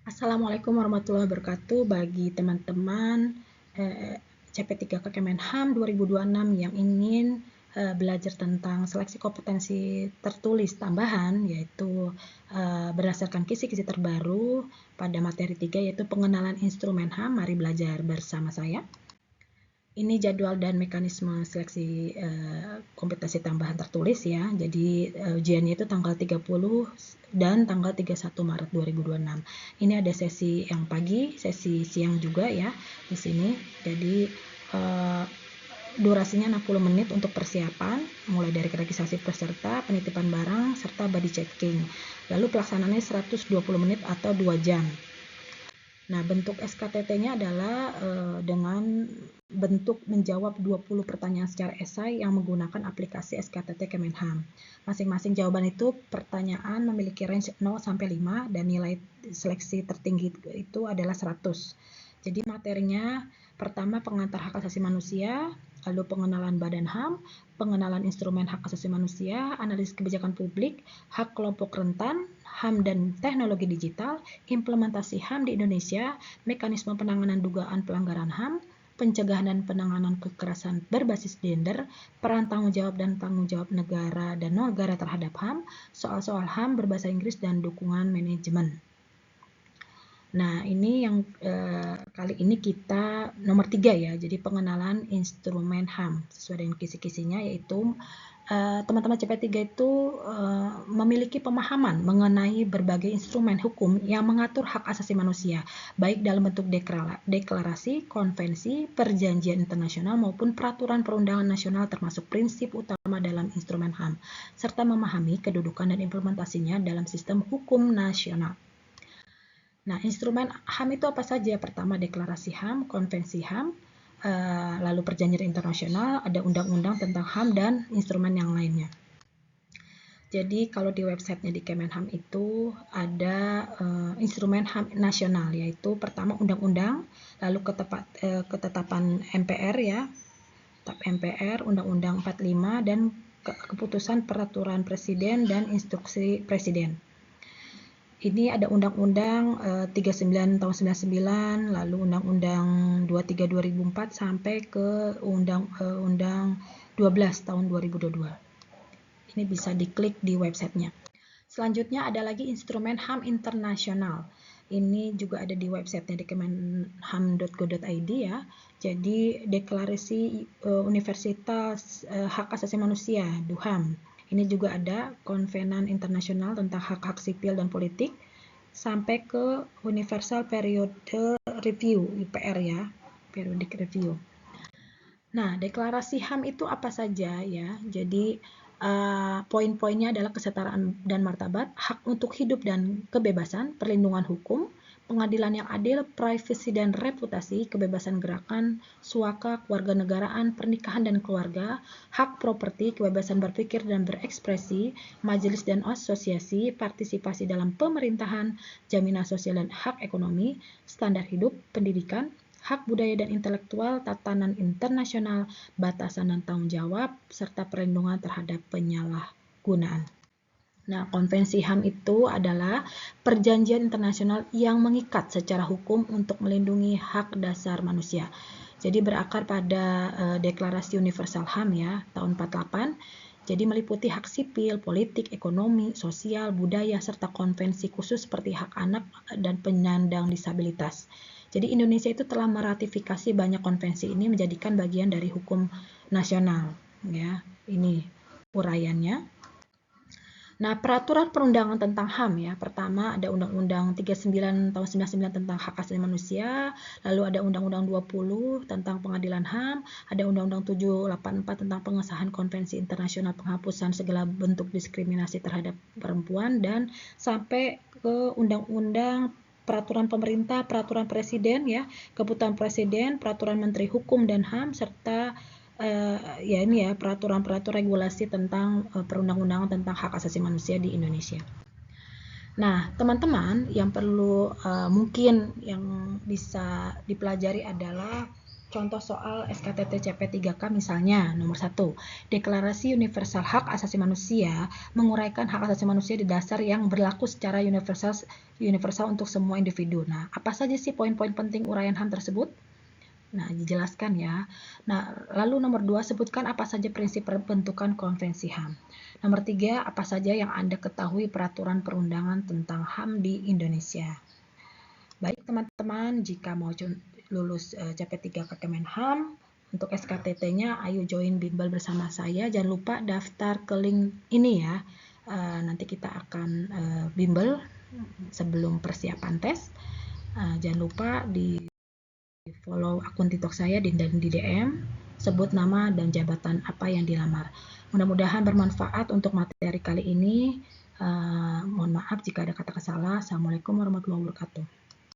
Assalamualaikum warahmatullahi wabarakatuh bagi teman-teman CP3K Kemenham 2026 yang ingin belajar tentang seleksi kompetensi tertulis tambahan, yaitu berdasarkan kisi-kisi terbaru pada materi 3, yaitu pengenalan instrumen HAM. Mari belajar bersama saya. Ini jadwal dan mekanisme seleksi kompetensi tambahan tertulis ya. Jadi ujiannya itu tanggal 30 dan tanggal 31 Maret 2026. Ini ada sesi yang pagi, sesi siang juga ya di sini. Jadi durasinya 60 menit untuk persiapan, mulai dari registrasi peserta, penitipan barang, serta body checking. Lalu pelaksanaannya 120 menit atau 2 jam. Nah, bentuk SKTT-nya adalah dengan bentuk menjawab 20 pertanyaan secara esai yang menggunakan aplikasi SKTT Kemenham. Masing-masing jawaban itu pertanyaan memiliki range 0 sampai 5 dan nilai seleksi tertinggi itu adalah 100. Jadi materinya pertama pengantar hak asasi manusia, lalu pengenalan Badan HAM, pengenalan instrumen hak asasi manusia, analisis kebijakan publik, hak kelompok rentan, HAM dan teknologi digital, implementasi HAM di Indonesia, mekanisme penanganan dugaan pelanggaran HAM, pencegahan dan penanganan kekerasan berbasis gender, peran tanggung jawab dan tanggung jawab negara dan non-negara terhadap HAM, soal-soal HAM berbahasa Inggris dan dukungan manajemen. Nah, ini yang kali ini kita nomor 3 ya, jadi pengenalan instrumen HAM sesuai dengan kisi-kisinya, yaitu teman-teman CP3 itu memiliki pemahaman mengenai berbagai instrumen hukum yang mengatur hak asasi manusia, baik dalam bentuk deklarasi, konvensi, perjanjian internasional maupun peraturan perundangan nasional termasuk prinsip utama dalam instrumen HAM, serta memahami kedudukan dan implementasinya dalam sistem hukum nasional. Nah, instrumen HAM itu apa saja? Pertama, deklarasi HAM, konvensi HAM, lalu perjanjian internasional, ada undang-undang tentang HAM dan instrumen yang lainnya. Jadi kalau di websitenya di Kemenham itu ada instrumen HAM nasional, yaitu pertama undang-undang, lalu ketetapan MPR ya, MPR, Undang-Undang 45, dan keputusan peraturan presiden dan instruksi presiden. Ini ada Undang-Undang 39 tahun 99, lalu Undang-Undang 23 2004 sampai ke Undang 12 tahun 2022. Ini bisa diklik di websitenya. Selanjutnya ada lagi instrumen HAM internasional. Ini juga ada di websitenya di kemenham.go.id ya. Jadi deklarasi Universitas Hak Asasi Manusia (DUHAM). Ini juga ada konvenan internasional tentang hak-hak sipil dan politik sampai ke Universal Periodic Review (UPR) ya, Periodic Review. Nah, deklarasi HAM itu apa saja ya? Jadi poin-poinnya adalah kesetaraan dan martabat, hak untuk hidup dan kebebasan, perlindungan hukum, pengadilan yang adil, privasi dan reputasi, kebebasan gerakan, suaka, kewarganegaraan, pernikahan dan keluarga, hak properti, kebebasan berpikir dan berekspresi, majelis dan asosiasi, partisipasi dalam pemerintahan, jaminan sosial dan hak ekonomi, standar hidup, pendidikan, hak budaya dan intelektual, tatanan internasional, batasan dan tanggung jawab, serta perlindungan terhadap penyalahgunaan. Nah, konvensi HAM itu adalah perjanjian internasional yang mengikat secara hukum untuk melindungi hak dasar manusia. Jadi berakar pada Deklarasi Universal HAM ya, tahun 48. Jadi meliputi hak sipil, politik, ekonomi, sosial, budaya, serta konvensi khusus seperti hak anak dan penyandang disabilitas. Jadi Indonesia itu telah meratifikasi banyak konvensi ini menjadikan bagian dari hukum nasional ya. Ini uraiannya. Nah, peraturan perundangan tentang HAM ya. Pertama ada Undang-Undang 39 tahun 99 tentang hak asasi manusia, lalu ada Undang-Undang 20 tentang pengadilan HAM, ada Undang-Undang 784 tentang pengesahan Konvensi Internasional Penghapusan Segala Bentuk Diskriminasi Terhadap Perempuan, dan sampai ke Undang-Undang peraturan pemerintah, peraturan presiden ya, keputusan presiden, peraturan menteri hukum dan HAM, serta ya ini ya peraturan-peraturan regulasi tentang perundang-undangan tentang hak asasi manusia di Indonesia. Nah, teman-teman yang perlu mungkin yang bisa dipelajari adalah contoh soal SKTT CP3K misalnya, nomor 1, Deklarasi Universal Hak Asasi Manusia menguraikan hak asasi manusia di dasar yang berlaku secara universal untuk semua individu. Nah, apa saja sih poin-poin penting uraian HAM tersebut? Nah, dijelaskan ya. Nah, lalu nomor 2, sebutkan apa saja prinsip pembentukan konvensi HAM. Nomor 3, apa saja yang Anda ketahui peraturan perundangan tentang HAM di Indonesia. Baik teman-teman, jika mau lulus CP3K Kemenham, untuk SKTT-nya ayo join bimbel bersama saya. Jangan lupa daftar ke link ini ya. Nanti kita akan bimbel sebelum persiapan tes. Jangan lupa di follow akun TikTok saya dan di DM, sebut nama dan jabatan apa yang dilamar. Mudah-mudahan bermanfaat untuk materi kali ini. Mohon maaf jika ada kata-kata salah. Assalamualaikum warahmatullahi wabarakatuh.